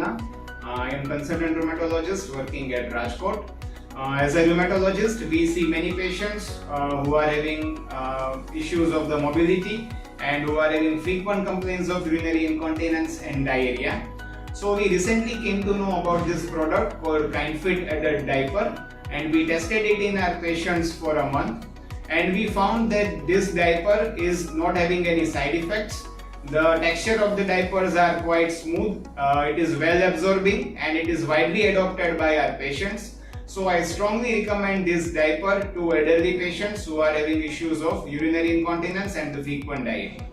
Khanna. I am consultant rheumatologist working at Rajkot. As a rheumatologist, we see many patients who are having issues of the mobility and who are having frequent complaints of urinary incontinence and diarrhea. So we recently came to know about this product called KindFit Adult Diaper, and we tested it in our patients for a month, and we found that this diaper is not having any side effects. The texture of the diapers are quite smooth, it is well absorbing, and it is widely adopted by our patients. So I strongly recommend this diaper to elderly patients who are having issues of urinary incontinence and the frequent diarrhea.